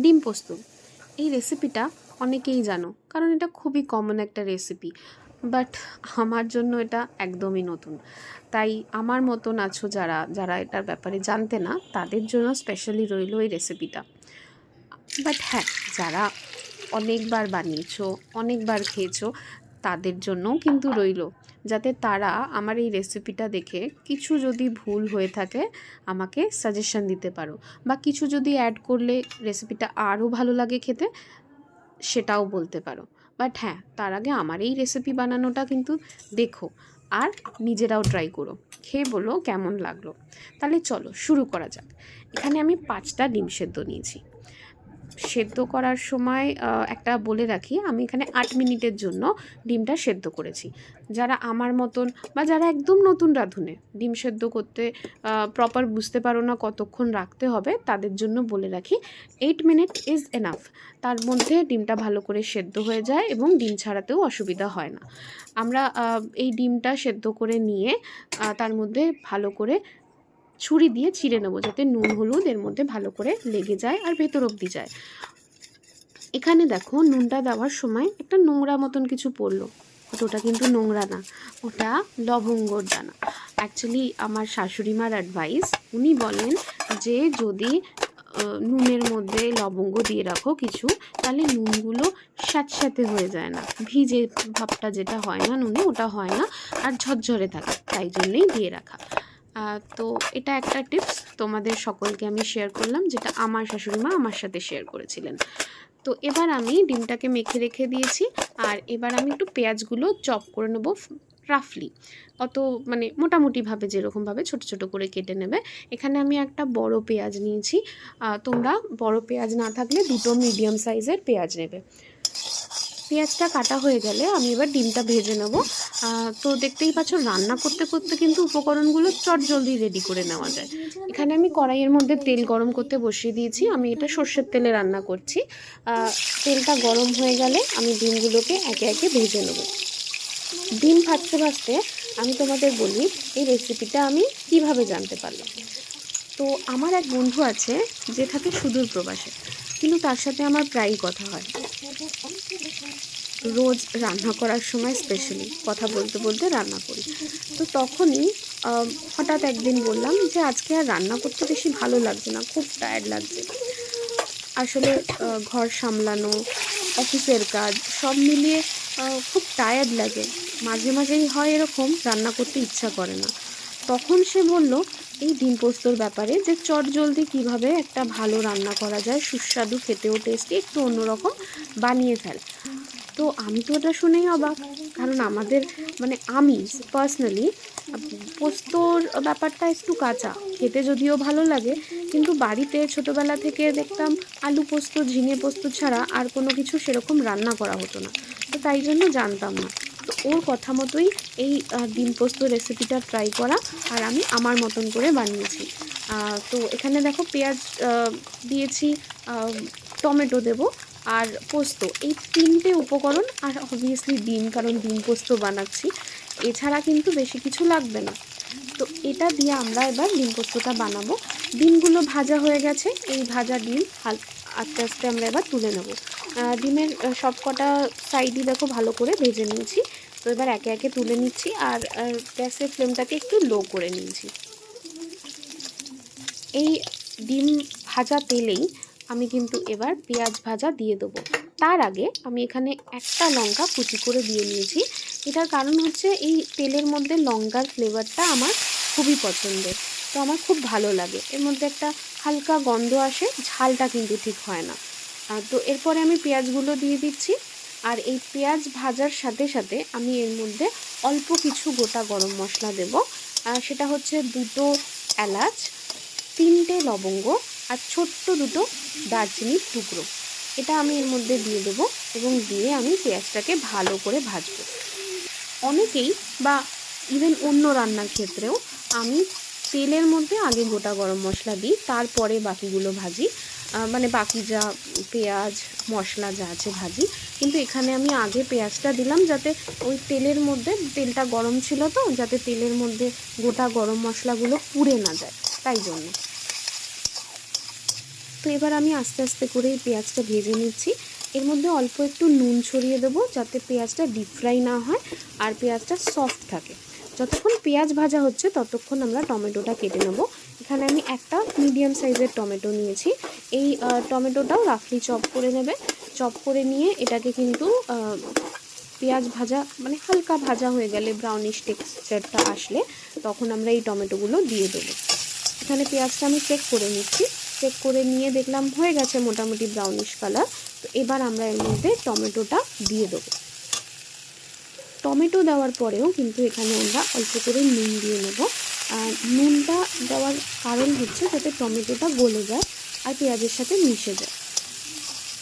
ডিম পোস্ত এই রেসিপিটা অনেকেই জানো, কারণ এটা খুবই কমন একটা রেসিপি। বাট আমার জন্য এটা একদমই নতুন। তাই আমার মতন আছো যারা যারা এটার ব্যাপারে জানতে না, তাদের জন্য স্পেশালি রইলো এই রেসিপিটা। বাট হ্যাঁ, যারা অনেকবার বানিয়েছো, অনেকবার খেয়েছো, তাদের জন্যও কিন্তু রইলো, যাতে তারা আমার এই রেসিপিটা দেখে কিছু যদি ভুল হয়ে থাকে আমাকে সাজেশন দিতে পারো, বা কিছু যদি অ্যাড করলে রেসিপিটা আরও ভালো লাগে খেতে, সেটাও বলতে পারো। বাট হ্যাঁ, তার আগে আমার এই রেসিপি বানানোটা কিন্তু দেখো, আর নিজেরাও ট্রাই করো, খেয়ে বলো কেমন লাগলো। তাহলে চলো শুরু করা যাক। এখানে আমি 5টা ডিম সেদ্ধ নিয়েছি। সেদ্ধ করার সময় একটা বলে রাখি, আমি এখানে 8 মিনিটের জন্য ডিমটা সেদ্ধ করেছি। যারা আমার মতন বা যারা একদম নতুন রাঁধুনে, ডিম সেদ্ধ করতে প্রপার বুঝতে পারো না কতক্ষণ রাখতে হবে, তাদের জন্য বলে রাখি 8 মিনিট ইজ এনাফ। তার মধ্যে ডিমটা ভালো করে সেদ্ধ হয়ে যায় এবং ডিম ছাড়াতেও অসুবিধা হয় না। আমরা এই ডিমটা সেদ্ধ করে নিয়ে তার মধ্যে ভালো করে ছুরি দিয়ে চিড়ে নেবো, যাতে নুন হলুদ এর মধ্যে ভালো করে লেগে যায় আর ভেতর অবধি যায়। এখানে দেখো, নুনটা দেওয়ার সময় একটা নোংরা মতন কিছু পড়লো, ওটা কিন্তু নোংরা না, ওটা লবঙ্গর দানা। অ্যাকচুয়ালি আমার শাশুড়ি মার অ্যাডভাইস, উনি বলেন যে যদি নুনের মধ্যে লবঙ্গ দিয়ে রাখো কিছু, তাহলে নুনগুলো স্যাঁতস্যাঁতে হয়ে যায় না, ভিজে ভাবটা যেটা হয় না নুনে, ওটা হয় না, আর ঝরঝরে থাকে, তাই জন্যেই দিয়ে রাখা। তো এটা একটা টিপস তোমাদের সকলকে আমি শেয়ার করলাম, যেটা আমার শাশুড়ি মা আমার সাথে শেয়ার করেছিলেন। তো এবার আমি ডিমটাকে মেখে রেখে দিয়েছি, আর এবার আমি একটু পেঁয়াজগুলো চপ করে নেবো রাফলি, অত মানে মোটামুটিভাবে যেরকমভাবে ছোট ছোট করে কেটে নেবে। এখানে আমি একটা বড় পেঁয়াজ নিয়েছি, তোমরা বড় পেঁয়াজ না থাকলে 2টো মিডিয়াম সাইজের পেঁয়াজ নেবে। পেঁয়াজটা কাটা হয়ে গেলে আমি এবার ডিমটা ভেজে নেব। তো দেখতেই পাচ্ছ, রান্না করতে করতে কিন্তু উপকরণগুলো চটজলদি রেডি করে নেওয়া যায়। এখানে আমি কড়াইয়ের মধ্যে তেল গরম করতে বসিয়ে দিয়েছি, আমি এটা সর্ষের তেলে রান্না করছি। তেলটা গরম হয়ে গেলে আমি ডিমগুলোকে একে একে ভেজে নেব। ডিম ভাজতে ভাজতে আমি তোমাদের বলি এই রেসিপিটা আমি কিভাবে জানতে পারলাম। তো আমার এক বন্ধু আছে যে থাকে সুদূর প্রবাসে, কিন্তু তার সাথে আমার প্রায়ই কথা হয়। রোজ রান্না করার সময় স্পেশালি কথা বলতে বলতে রান্না করি। তো তখনই হঠাৎ একদিন বললাম যে আজকে আর রান্না করতে বেশি ভালো লাগছে না, খুব টায়ার্ড লাগছে। আসলে ঘর সামলানো, অফিসের কাজ সব মিলিয়ে খুব টায়ার্ড লাগে, মাঝে মাঝেই হয় এরকম, রান্না করতে ইচ্ছা করে না। তখন সে বলল এই ডিম পোস্তর ব্যাপারে, যে চটজলদি কিভাবে একটা ভালো রান্না করা যায়, সুস্বাদু, খেতেও টেস্টি, একটু অন্যরকম বানিয়ে ফেল। তো আমি তো ওটা শুনেই অবাক, কারণ আমাদের মানে আমি পার্সোনালি পোস্তর ব্যাপারটা একটু কাঁচা, খেতে যদিও ভালো লাগে, কিন্তু বাড়িতে ছোটোবেলা থেকে দেখতাম আলু পোস্ত, ঝিঙে পোস্ত ছাড়া আর কোনো কিছু সেরকম রান্না করা হতো না, তো তাই জন্য জানতাম না। তো ওর কথা মতোই এই ডিম পোস্ত রেসিপিটা ট্রাই করা, আর আমি আমার মতন করে বানিয়েছি। তো এখানে দেখো পেঁয়াজ দিয়েছি, টমেটো দেবো, আর পোস্ত, এই 3টে উপকরণ, আর অবভিয়াসলি ডিম, কারণ ডিম পোস্ত বানাচ্ছি, এছাড়া কিন্তু বেশি কিছু লাগবে না। তো এটা দিয়ে আমরা এবার ডিম পোস্তটা বানাবো। ডিমগুলো ভাজা হয়ে গেছে, এই ভাজা ডিম আস্তে আস্তে আমরা এবার তুলে নেব। ডিমের সব কটা সাইডই দেখো ভালো করে ভেজে নিয়েছি। তো এবার একে একে তুলে নিচ্ছি, আর গ্যাসের ফ্লেমটাকে একটু লো করে নিয়েছি। এই ডিম ভাজা তেলেই আমি কিন্তু এবার পেঁয়াজ ভাজা দিয়ে দেবো। তার আগে আমি এখানে একটা লঙ্কা কুচি করে দিয়ে নিয়েছি। এটার কারণ হচ্ছে এই তেলের মধ্যে লঙ্কার ফ্লেভারটা আমার খুবই পছন্দের, তো আমার খুব ভালো লাগে, এর মধ্যে একটা হালকা গন্ধ আসে, ঝালটা কিন্তু ঠিক হয় না। তো এরপরে আমি পেঁয়াজগুলো দিয়ে দিচ্ছি, আর এই পেঁয়াজ ভাজার সাথে সাথে আমি এর মধ্যে অল্প কিছু গোটা গরম মশলা দেব। সেটা হচ্ছে 2টো এলাচ, 3টে লবঙ্গ, আর ছোট্ট 2টো দারচিনির টুকরো। এটা আমি এর মধ্যে দিয়ে দেবো, এবং দিয়ে আমি পেঁয়াজটাকে ভালো করে ভাজবো। অনেকেই বা ইভেন অন্য রান্নার ক্ষেত্রেও আমি তেলের মধ্যে আগে গোটা গরম মশলা দিই, তারপরে বাকিগুলো ভাজি, মানে বাকি যা পেঁয়াজ মশলা যা আছে ভাজি। কিন্তু এখানে আমি আগে পেঁয়াজটা দিলাম, যাতে ওই তেলের মধ্যে, তেলটা গরম ছিল তো, যাতে তেলের মধ্যে গোটা গরম মশলাগুলো পুড়ে না যায়, তাই জন্য। তো এবার আমি আস্তে আস্তে করে এই পেঁয়াজটা ভেজে নিচ্ছি। এর মধ্যে অল্প একটু নুন ছড়িয়ে দেবো যাতে পেঁয়াজটা ডিপ ফ্রাই না হয় আর পেঁয়াজটা সফট থাকে। যতক্ষণ পেঁয়াজ ভাজা হচ্ছে ততক্ষণ আমরা টমেটোটা কেটে নেব। এখানে আমি একটা মিডিয়াম সাইজের টমেটো নিয়েছি। এই টমেটোটাও রাফলি চপ করে নেবে। চপ করে নিয়ে এটাকে কিন্তু পেঁয়াজ ভাজা মানে হালকা ভাজা হয়ে গেলে ব্রাউনিশ টেক্সচারটা আসলে তখন আমরা এই টমেটোগুলো দিয়ে দেবো। এখানে পেঁয়াজটা আমি চেক করে নিচ্ছি। চেক করে নিয়ে দেখলাম হয়ে গেছে মোটামুটি ব্রাউনিশ কালার। তো এবার আমরা এর মধ্যে টমেটোটা দিয়ে দেবো। টমেটো দেওয়ার পরেও কিন্তু এখানে আমরা অল্প করে নুন দিয়ে নেব। নুনটা দেওয়ার কারণ হচ্ছে যাতে টমেটোটা গলে যায় আর পেঁয়াজের সাথে মিশে যায়।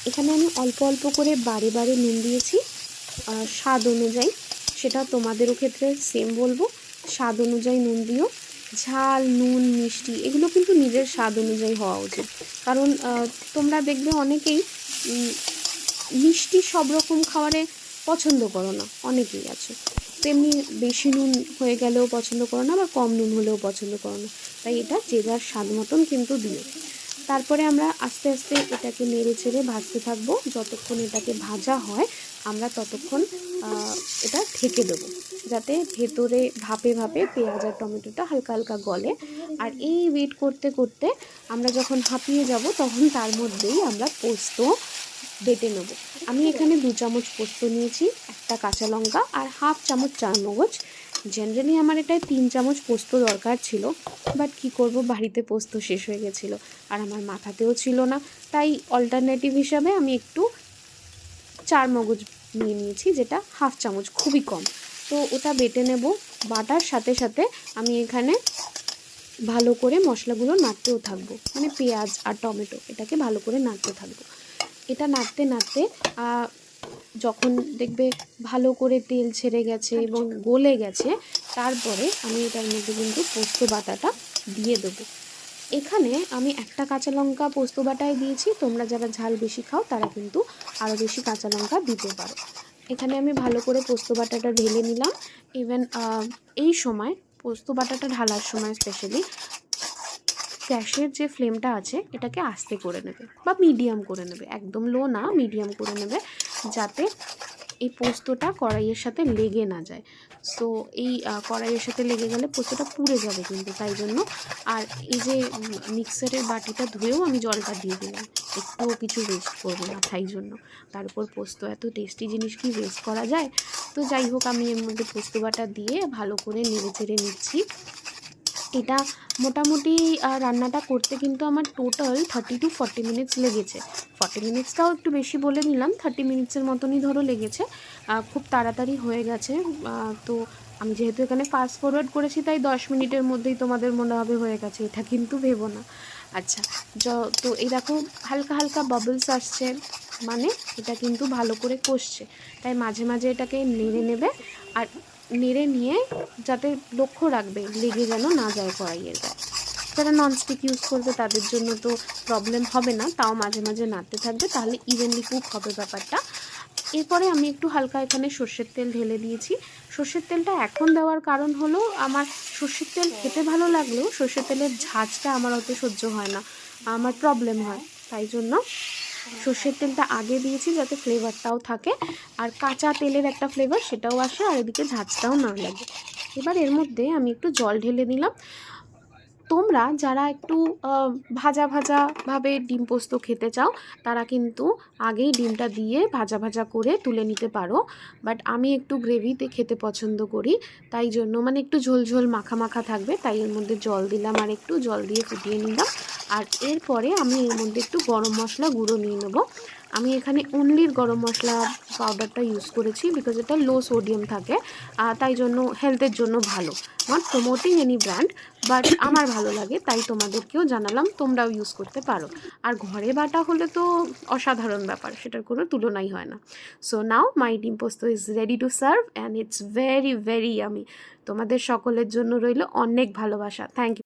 এখানে আমি অল্প অল্প করে বারে বারে নুন দিয়েছি স্বাদ অনুযায়ী। সেটা তোমাদেরও ক্ষেত্রে সেম বলবো, স্বাদ অনুযায়ী নুন দিও। ঝাল, নুন, মিষ্টি এগুলো কিন্তু নিজের স্বাদ অনুযায়ী হওয়া উচিত। কারণ তোমরা দেখবে অনেকেই মিষ্টি সব রকম খাবারে পছন্দ করো না, অনেকেই আছে। তেমনি বেশি নুন হয়ে গেলেও পছন্দ করো না, আবার কম নুন হলেও পছন্দ করো না। তাই এটা যে যার স্বাদ মতন কিন্তু দিও। তারপরে আমরা আস্তে আস্তে এটাকে নেড়ে চেড়ে ভাজতে থাকবো। যতক্ষণ এটাকে ভাজা হয় আমরা ততক্ষণ এটা ঢেকে দেবো যাতে ভেতরে ভাপে ভাপে পেঁয়াজ আর টমেটোটা হালকা হালকা গলে। আর এই ওয়েট করতে করতে আমরা যখন হাঁপিয়ে যাব তখন তার মধ্যেই আমরা পোস্ত বেটে নেব। আমি এখানে 2 চামচ পোস্ত নিয়েছি, একটা কাঁচা লঙ্কা আর হাফ চামচ চারমগজ। জেনারেলি আমার এটায় 3 চামচ পোস্ত দরকার ছিল, বাট কী করব, বাড়িতে পোস্ত শেষ হয়ে গেছিলো আর আমার মাথাতেও ছিল না। তাই অল্টারনেটিভ হিসাবে আমি একটু চারমগজ নিয়ে নিয়েছি, যেটা হাফ চামচ, খুবই কম। তো ওটা বেটে নেব। বাটার সাথে সাথে আমি এখানে ভালো করে মশলাগুলো নাড়তেও থাকবো, মানে পেঁয়াজ আর টমেটো এটাকে ভালো করে নাড়তে থাকবো। এটা নাড়তে নাড়তে যখন দেখবে ভালো করে তেল ছেড়ে গেছে এবং গলে গেছে, তারপরে আমি এটার মধ্যে কিন্তু পোস্ত বাটাটা দিয়ে দেবো। এখানে আমি একটা কাঁচা লঙ্কা পোস্ত বাটায় দিয়েছি। তোমরা যারা ঝাল বেশি খাও তারা কিন্তু আরও বেশি কাঁচা লঙ্কা দিতে পারো। এখানে আমি ভালো করে পোস্ত বাটাটা ঢেলে নিলাম। ইভেন এই সময় পোস্ত বাটাটা ঢালার সময় স্পেশালি গ্যাসের যে ফ্লেমটা আছে এটাকে আস্তে করে নেবে বা মিডিয়াম করে নেবে, একদম লো না, মিডিয়াম করে নেবে, যাতে এই পোস্তটা কড়াইয়ের সাথে লেগে না যায়। সো এই কড়াইয়ের সাথে লেগে গেলে পোস্তটা পুড়ে যাবে কিন্তু, তাই জন্য। আর এই যে মিক্সারের বাটিটা ধুয়েও আমি জলটা দিয়ে দিলাম, একটুও কিছু ওয়েস্ট করবো না তাই জন্য। তারপর পোস্ত এত টেস্টি জিনিস কি ওয়েস্ট করা যায়। তো যাই হোক, আমি এর মধ্যে পোস্ত বাটা দিয়ে ভালো করে নেড়ে চেড়ে নিচ্ছি। এটা মোটামুটি রান্নাটা করতে কিন্তু আমার টোটাল 30 to 40 মিনিটস লেগেছে। 40 মিনিটসটাও একটু বেশি বলে নিলাম, 30 মিনিটসের মতনই ধরো লেগেছে। খুব তাড়াতাড়ি হয়ে গেছে। তো আমি যেহেতু এখানে ফাস্ট ফরওয়ার্ড করেছি তাই 10 মিনিটের মধ্যেই তোমাদের মনে হবে হয়ে গেছে, এটা কিন্তু ভেবো না। আচ্ছা, তো এই দেখো হালকা হালকা বাবলস আসছে, মানে এটা কিন্তু ভালো করে কষছে। তাই মাঝে মাঝে এটাকে নেড়ে নেবে, আর নেড়ে নিয়ে যাতে লক্ষ্য রাখবে লেগে যেন না যায় কড়াইয়ের গায়ে। যারা ননস্টিক ইউজ করবে তাদের জন্য তো প্রবলেম হবে না, তাও মাঝে মাঝে নাড়তে থাকবে, তাহলে ইভেনলি কুক হবে ব্যাপারটা। এরপরে আমি একটু হালকা এখানে সর্ষের তেল ঢেলে দিয়েছি। সর্ষের তেলটা এখন দেওয়ার কারণ হলো, আমার সর্ষের তেল খেতে ভালো লাগলেও সর্ষের তেলের ঝাঁঝটা আমার অত সহ্য হয় না, আমার প্রবলেম হয়। তাই জন্য সর্ষের তেলটা আগে দিয়েছি যাতে ফ্লেভারটাও থাকে, আর কাঁচা তেলের একটা ফ্লেভার সেটাও আসে, আর এদিকে ঝাঁঝটাও না লাগে। এবার এর মধ্যে আমি একটু জল ঢেলে দিলাম। তোমরা যারা একটু ভাজা ভাজাভাবে ডিম পোস্ত খেতে চাও তারা কিন্তু আগেই ডিমটা দিয়ে ভাজা ভাজা করে তুলে নিতে পারো, বাট আমি একটু গ্রেভিতে খেতে পছন্দ করি, তাই জন্য মানে একটু ঝোল ঝোল মাখা মাখা থাকবে, তাই এর মধ্যে জল দিলাম আর একটু জল দিয়ে ফুটিয়ে নিলাম। আর এরপরে আমি এর মধ্যে একটু গরম মশলা গুঁড়ো নিয়ে নেবো। আমি এখানে অনলির গরম মশলা পাউডারটা ইউজ করেছি, বিকজ এটা লো সোডিয়াম থাকে, তাই জন্য হেলথের জন্য ভালো। Not promoting any brand, but আমার ভালো লাগে তাই তোমাদেরকেও জানালাম, তোমরাও ইউজ করতে পারো। আর ঘরে বাটা হলে তো অসাধারণ ব্যাপার, সেটার কোনো তুলনাই হয় না। So now my dim posto is ready to serve and it's very very yummy. তোমাদের সকলের জন্য রইল অনেক ভালোবাসা। Thank you.